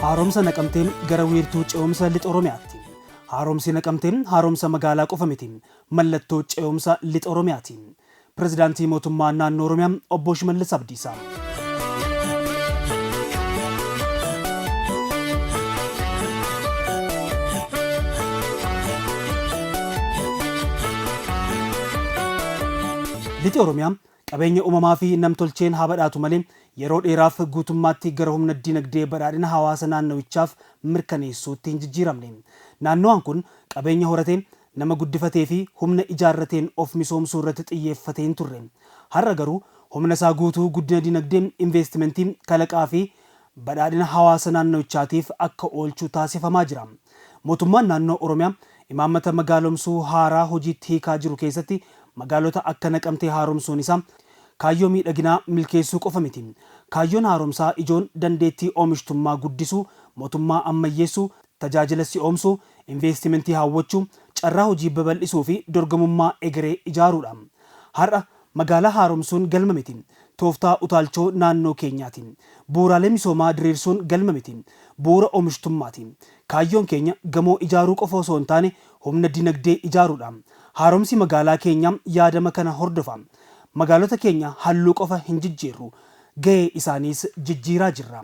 Haaromsa naqamteen gara wiirtuu ce'umsa lixa Oromiyaatti. Haaromsi naqamteen haaromsa magaalaa qofa miti, mallattoo ce'umsa lixa Oromiyaati. Pirezidaantii mootummaa naannoo Oromiyaa obbo Shimallis Abdiisaa. Lixa Oromiyaa qabeenya uumamaa fi namtolcheen haa badhaatu malee yeroo dheeraaf guutummaatti gara humna dinagdee badhaadhina hawaasa naannowichaaf mirkaneessuutti hin jijjiiramne. Naannoon kun qabeenya horatee nama guddifatee fi humna ijaarrateen of misoomsuu irratti xiyyeeffatee hin turre. Har'a garuu humna isaa guutuu guddina dinagdee, investimentii, kalaqaa fi badhaadhina hawaasa naannowichaatiif akka oolchu taasifamaa jira. Mootummaan naannoo Oromiyaa imaammata magaalomsuu haaraa hojiitti hiikaa jiru keessatti magaalota akka Naqamtee haaromsuun isaa kaayyoo miidhaginaa milkeessuu qofa miti. Kaayyoon haaromsaa ijoon dandeettii oomishtummaa guddisuu, mootummaa ammayyeessuu, tajaajila si'oomsuu, investimentii hawwachuu, carraa hojii babal'isuu fi dorgomummaa egeree ijaaruudha. Har'a magaalaa haaromsuun galma miti. Tooftaa utaalchoo naannoo keenyaati. Bu'uuraalee misoomaa diriirsuun galma miti. Bu'uura oomishtummaati. Kaayyoon keenya gamoo ijaaruu qofa osoo hin taane humna dinagdee ijaaruudha. Haaromsi magaalaa keenyaa yaadama kana hordofa. Magaalota keenya halluu qofa hin jijjiirru, gahee isaaniis jijjiiraa jirra.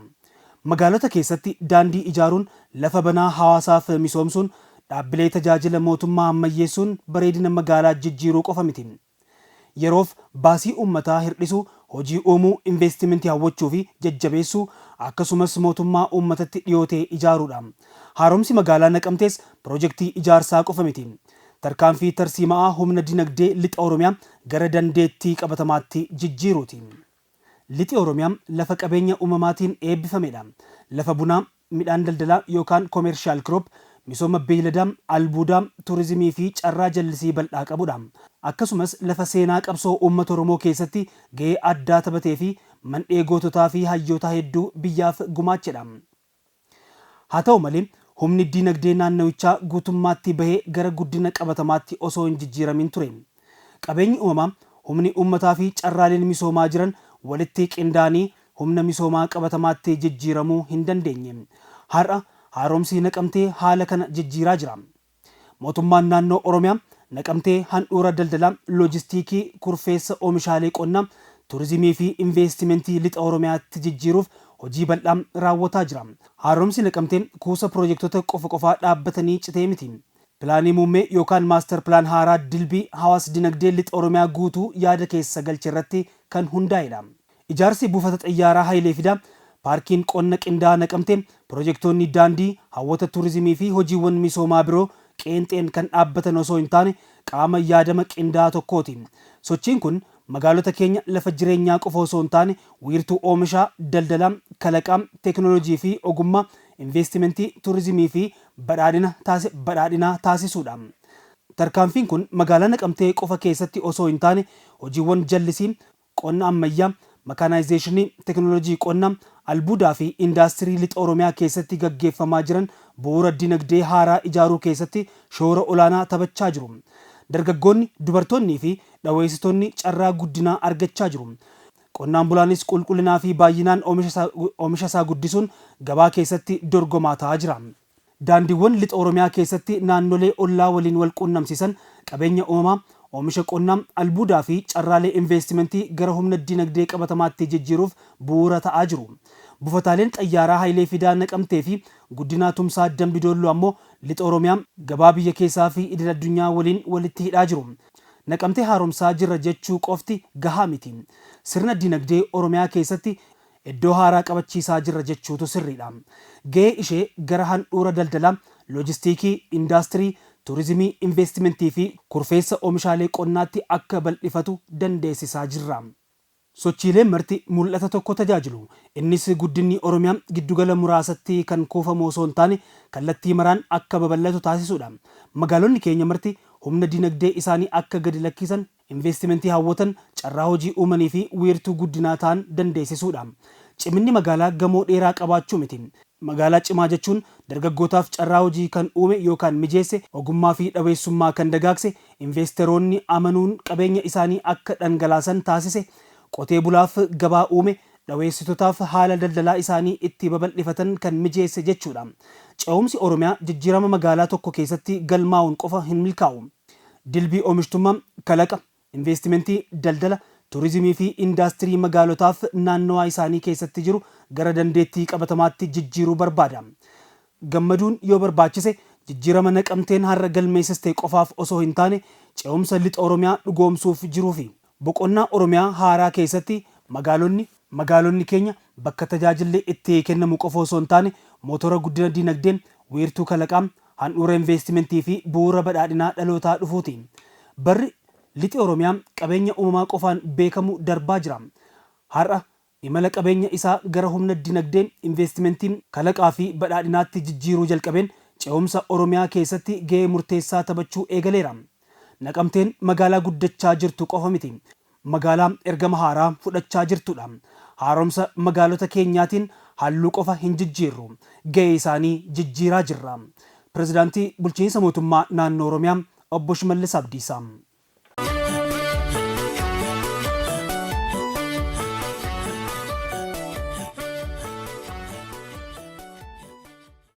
Magaalota keessatti daandii ijaaruun, lafa banaa hawaasaaf misoomsuun, dhaabbilee tajaajila mootummaa ammayyeessuun bareedina magaalaa jijjiiruu qofa miti. Yeroof baasii uummataa hir'isuu, hojii uumuu, investimentii hawwachuu fi jajjabeessuu akkasumas mootummaa uummatatti dhiyootee ijaaruudha. Haaromsi magaalaa Naqamtees piroojeektii ijaarsaa qofa miti. Tarkaanfii tarsiimaa humna dinagdee lixa Oromiyaa gara dandeettii qabatamaatti jijjiiruuti. Lixi Oromiyaa lafa qabeenya uumamaatiin eebbifamedha. Lafa bunaa, midhaan daldalaa yookaan koomershaal kiroop, misooma beeyladaa, albuudaa, turizimii fi carraa jallisii bal'aa qabudha. Akkasumas lafa seenaa qabsoo uummata Oromoo keessatti gahee addaa taphatee fi mandhee goototaa fi hayyoota hedduu biyyaaf gumaachedha. Haa ta'u malee humni dinagdee naannawichaa guutummaatti bahee gara guddina qabatamaatti osoo hin jijjiiramin ture. Qabeenyi uumamaa, humni uummataa fi carraaleen misoomaa jiran walitti qindaa'anii humna misoomaa qabatamaatti jijjiiramuu hin dandeenye. Har'a haaromsi Naqamtee haala kana jijjiiraa jira. Mootummaan naannoo Oromiyaa Naqamtee handhuura daldalaa, loojistiikii, kurfeessa oomishaalee qonnaa, turizimii fi investimentii lixa Oromiyaatti jijjiiruuf hojii bal'aa raawwataa jira. Haaromsi Naqamtee kuusa piroojektota qofaa dhaabbatanii citee miti. Pilaanii muummee yookaan maastar pilaan haaraa dilbii hawaas dinagdee lixa Oromiyaa guutuu yaada keessa galche irratti kan hundaa'edha. Ijaarsi buufata xayyaaraa Hayilee Fidaa, paarkiin qonna qindaa'aa Naqamtee, piroojektonni daandii, hawwata turizimii fi hojiiwwan misoomaa biroo qeenxeen kan dhaabbatan osoo hin taane qaama yaadama qindaa'aa tokkooti. Sochiin kun magaalota keenya lafa jireenyaa qofa osoo hin taane wiirtuu oomishaa, daldalaa, kalaqaa, teekinooloojii fi ogummaa, investimentii, turizimii fi badhaadhinaa taasisuudha. Tarkaanfiin kun magaalaa Naqamtee qofa keessatti osoo hin taane hojiiwwan jallisii, qonna ammayyaa, makaanaayizeeshinii, teekinooloojii qonnaa, albuudaa fi indaastirii lixa Oromiyaa keessatti gaggeeffamaa jiran bu'uura dinagdee haaraa ijaaruu keessatti shoora olaanaa taphachaa jiru. Dargaggoonni, dubartoonnii fi dhaweessitoonni carraa guddinaa argachaa jiru. Qonnaan bulaanis qulqullinaa fi baay'inaan oomisha isaa guddisuun gabaa keessatti dorgomaa ta'aa jira. Daandiiwwan lixa Oromiyaa keessatti naannolee ollaa waliin wal quunnamsiisan qabeenya uumamaa, oomisha qonnaa, albuudaa fi carraalee investimentii gara humna dinagdee qabatamaatti jijjiiruuf bu'uura ta'aa jiru. Buufataaleen xayyaaraa Hayilee Fidaa Naqamtee fi guddinaa tumsaa Dambidolloo ammoo lixa Oromiyaa gabaa biyya keessaa fi idil addunyaa waliin walitti hidhaa jiru. Naqamtee haaromsaa jirra jechuu qofti gahaa miti. Sirna dinagdee Oromiyaa keessatti iddoo haaraa qabachiisaa jirra jechuutu sirriidha. Gahee ishee gara handhuura daldalaa, loojistiikii, indaastirii, turizimii, investimentii fi kurfeessa oomishaalee qonnaatti akka bal'ifatu dandeessisaa jirra. Sochiileen marti mul'ata tokko tajaajilu. Innis guddinni Oromiyaa giddugala muraasatti kan kuufamu osoo hin taane kallattii maraan akka babal'atu taasisuudha. Magaalonni keenya marti humna dinagdee isaanii akka gadi lakkisan, investimentii hawwatan, carraa hojii uumanii fi wiirtuu guddinaa ta'an dandeessisuudha. Ciminni magaalaa gamoo dheeraa qabaachuu miti. Magaalaa cimaa jechuun dargaggootaaf carraa hojii kan uume yookaan mijeesse, ogummaa fi dhaweessummaa kan dagaagse, investeroonni amanuun qabeenya isaanii akka dhangalaasan taasise, qotee bulaaf gabaa uume, dhaweessitootaaf haala daldalaa isaanii itti babal'ifatan kan mijeesse jechuudha. Ce'umsi Oromiyaa jijjiirama magaalaa tokko keessatti galmaa'uun qofa hin milkaa'u. Dilbii oomishtummaa, kalaqa, investimentii, daldala, turizimii fi indaastirii magaalotaaf naannawaa isaanii keessatti jiru gara dandeettii qabatamaatti jijjiiruu barbaada. Gammaduun yoo barbaachise jijjiirama Naqamteen har'a galmeessiste qofaaf osoo hin taane ce'umsa lixa Oromiyaa dhugoomsuuf jiruu fi boqonnaa Oromiyaa haaraa keessatti magaalonni keenya bakka tajaajilli itti kennamu qofa osoo hin taane mootora guddina dinagdee, wiirtuu kalaqaa, handhuura investimentii fi bu'uura badhaadhinaa dhalootaa dhufuuti. Barri lixi Oromiyaa qabeenya uumamaa qofaan beekamu darbaa jira. Har'a imala qabeenya isaa gara humna dinagdee, investimentiin, kalaqaa fi badhaadhinaatti jijjiiruu jalqabeen ce'umsa Oromiyaa keessatti gahee murteessaa taphachuu eegaleera. Naqamteen magaalaa guddachaa jirtu qofa miti. Magaalaa ergama haaraa fudhachaa jirtudha. Haaromsa magaalota keenyaatiin halluu qofa hin jijjiirru. Gahee isaanii jijjiiraa jirra. Pirezidaantii bulchiinsa mootummaa naannoo Oromiyaa Obbo Shimallis Abdiisaa.